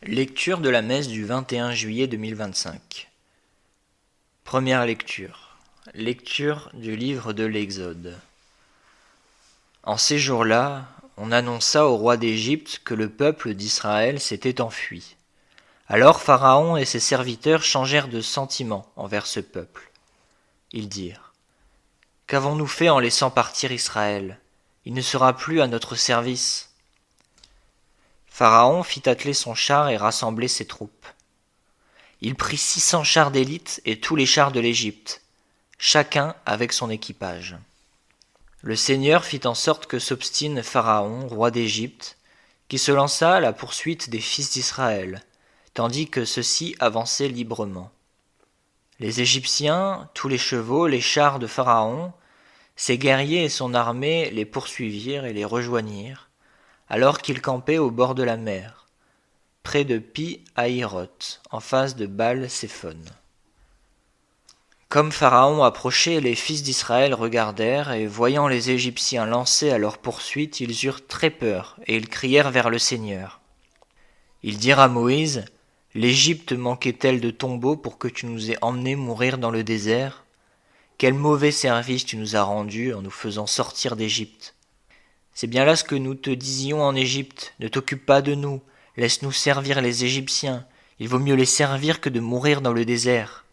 Lecture de la messe du 21 juillet 2025. Première lecture. Lecture du livre de l'Exode. En ces jours-là, on annonça au roi d'Égypte que le peuple d'Israël s'était enfui. Alors Pharaon et ses serviteurs changèrent de sentiment envers ce peuple. Ils dirent : « Qu'avons-nous fait en laissant partir Israël ? Il ne sera plus à notre service. » Pharaon fit atteler son char et rassembler ses troupes. Il prit 600 chars d'élite et tous les chars de l'Égypte, chacun avec son équipage. Le Seigneur fit en sorte que s'obstine Pharaon, roi d'Égypte, qui se lança à la poursuite des fils d'Israël, tandis que ceux-ci avançaient librement. Les Égyptiens, tous les chevaux, les chars de Pharaon, ses guerriers et son armée les poursuivirent et les rejoignirent, alors qu'ils campaient au bord de la mer, près de Pi-Hahiroth, en face de Baal-Séphon. Comme Pharaon approchait, les fils d'Israël regardèrent, et voyant les Égyptiens lancés à leur poursuite, ils eurent très peur, et ils crièrent vers le Seigneur. Ils dirent à Moïse : « L'Égypte manquait-elle de tombeaux pour que tu nous aies emmenés mourir dans le désert ? Quel mauvais service tu nous as rendu en nous faisant sortir d'Égypte. C'est bien là ce que nous te disions en Égypte, ne t'occupe pas de nous, laisse-nous servir les Égyptiens, il vaut mieux les servir que de mourir dans le désert. »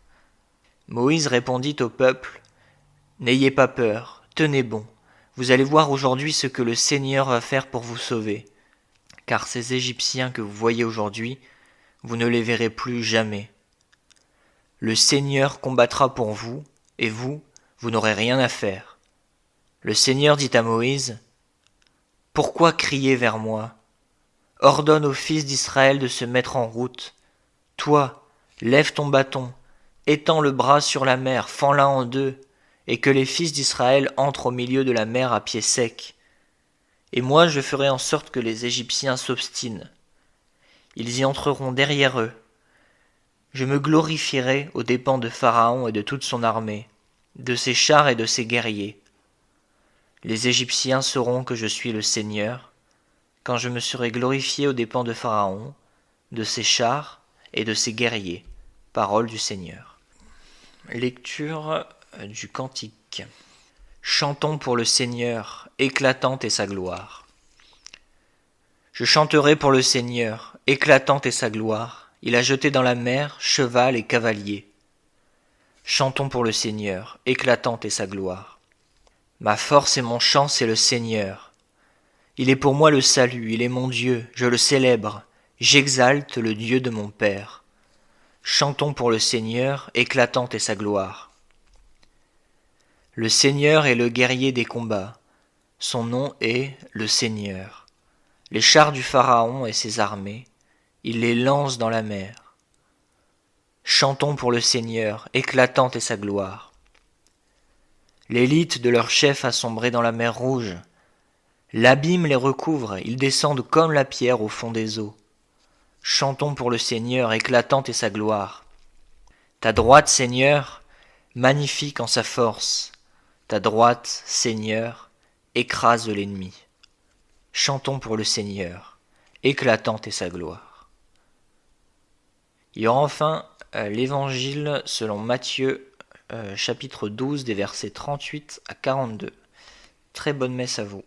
Moïse répondit au peuple : « N'ayez pas peur, tenez bon, vous allez voir aujourd'hui ce que le Seigneur va faire pour vous sauver. Car ces Égyptiens que vous voyez aujourd'hui, vous ne les verrez plus jamais. Le Seigneur combattra pour vous, et vous, vous n'aurez rien à faire. » Le Seigneur dit à Moïse : « Pourquoi crier vers moi ? Ordonne aux fils d'Israël de se mettre en route. Toi, lève ton bâton, étends le bras sur la mer, fends-la en deux, et que les fils d'Israël entrent au milieu de la mer à pied sec. Et moi je ferai en sorte que les Égyptiens s'obstinent. Ils y entreront derrière eux. Je me glorifierai aux dépens de Pharaon et de toute son armée, de ses chars et de ses guerriers. Les Égyptiens sauront que je suis le Seigneur, quand je me serai glorifié aux dépens de Pharaon, de ses chars et de ses guerriers. » Parole du Seigneur. Lecture du Cantique. Chantons pour le Seigneur, éclatante est sa gloire. Je chanterai pour le Seigneur, éclatante est sa gloire. Il a jeté dans la mer cheval et cavalier. Chantons pour le Seigneur, éclatante est sa gloire. Ma force et mon chant, c'est le Seigneur. Il est pour moi le salut, il est mon Dieu, je le célèbre, j'exalte le Dieu de mon Père. Chantons pour le Seigneur, éclatante est sa gloire. Le Seigneur est le guerrier des combats, son nom est le Seigneur. Les chars du Pharaon et ses armées, il les lance dans la mer. Chantons pour le Seigneur, éclatante est sa gloire. L'élite de leur chef a sombré dans la mer Rouge. L'abîme les recouvre, ils descendent comme la pierre au fond des eaux. Chantons pour le Seigneur, éclatante est sa gloire. Ta droite, Seigneur, magnifique en sa force. Ta droite, Seigneur, écrase l'ennemi. Chantons pour le Seigneur, éclatante est sa gloire. Il y aura enfin l'évangile selon Matthieu, chapitre 12, des versets 38 à 42. Très bonne messe à vous.